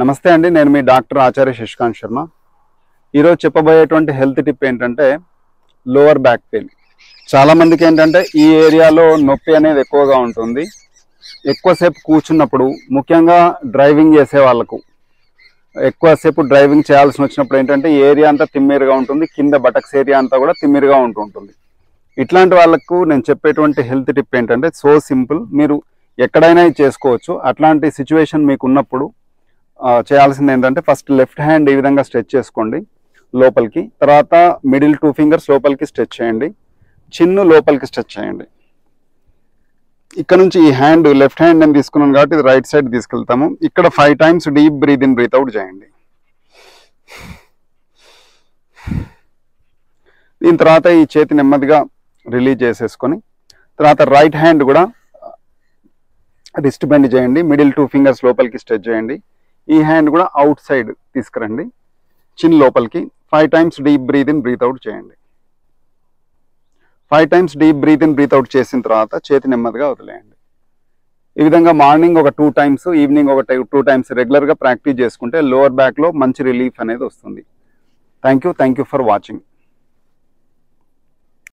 నమస్తే అండి, నేను మీ డాక్టర్ ఆచార్య శశికాంత్ శర్మ. ఈరోజు చెప్పబోయేటువంటి హెల్త్ టిప్ ఏంటంటే లోవర్ బ్యాక్ పెయిన్. చాలామందికి ఏంటంటే ఈ ఏరియాలో నొప్పి అనేది ఎక్కువగా ఉంటుంది. ఎక్కువసేపు కూర్చున్నప్పుడు, ముఖ్యంగా డ్రైవింగ్ చేసే వాళ్ళకు ఎక్కువసేపు డ్రైవింగ్ చేయాల్సి వచ్చినప్పుడు ఏంటంటే ఈ ఏరియా అంతా తిమ్మిరిగా ఉంటుంది, కింద బటక్స్ ఏరియా అంతా కూడా తిమ్మిరిగా ఉంటుంటుంది. ఇట్లాంటి వాళ్ళకు నేను చెప్పేటువంటి హెల్త్ టిప్ ఏంటంటే సో సింపుల్, మీరు ఎక్కడైనా చేసుకోవచ్చు. అట్లాంటి సిచ్యువేషన్ మీకు ఉన్నప్పుడు చేయాల్సింది ఏంటంటే ఫస్ట్ లెఫ్ట్ హ్యాండ్ ఈ విధంగా స్ట్రెచ్ చేసుకోండి లోపలికి. తర్వాత మిడిల్ 2 ఫింగర్స్ లోపలికి స్ట్రెచ్ చేయండి, చిన్ను లోపలికి స్ట్రెచ్ చేయండి. ఇక్కడ నుంచి ఈ హ్యాండ్ లెఫ్ట్ హ్యాండ్ నేను తీసుకున్నాను కాబట్టి ఇది రైట్ సైడ్ తీసుకెళ్తాము. ఇక్కడ 5 times deep breath in breath out చేయండి. దీని తర్వాత ఈ చేతి నెమ్మదిగా రిలీజ్ చేసేసుకొని తర్వాత రైట్ హ్యాండ్ కూడా రిస్ట్ బెండ్ చేయండి, మిడిల్ 2 ఫింగర్స్ లోపలికి స్ట్రెచ్ చేయండి. ఈ హ్యాండ్ కూడా అవుట్ సైడ్ తీసుకురండి, చిన్ లోపలికి. 5 times deep breath in breath out చేయండి. 5 times deep breath in breath out చేసిన తర్వాత చేతి నెమ్మదిగా వదిలేయండి. ఈ విధంగా మార్నింగ్ ఒక 2 టైమ్స్, ఈవినింగ్ ఒక 2 టైమ్స్ రెగ్యులర్గా ప్రాక్టీస్ చేసుకుంటే లోవర్ బ్యాక్లో మంచి రిలీఫ్ అనేది వస్తుంది. Thank you for watching.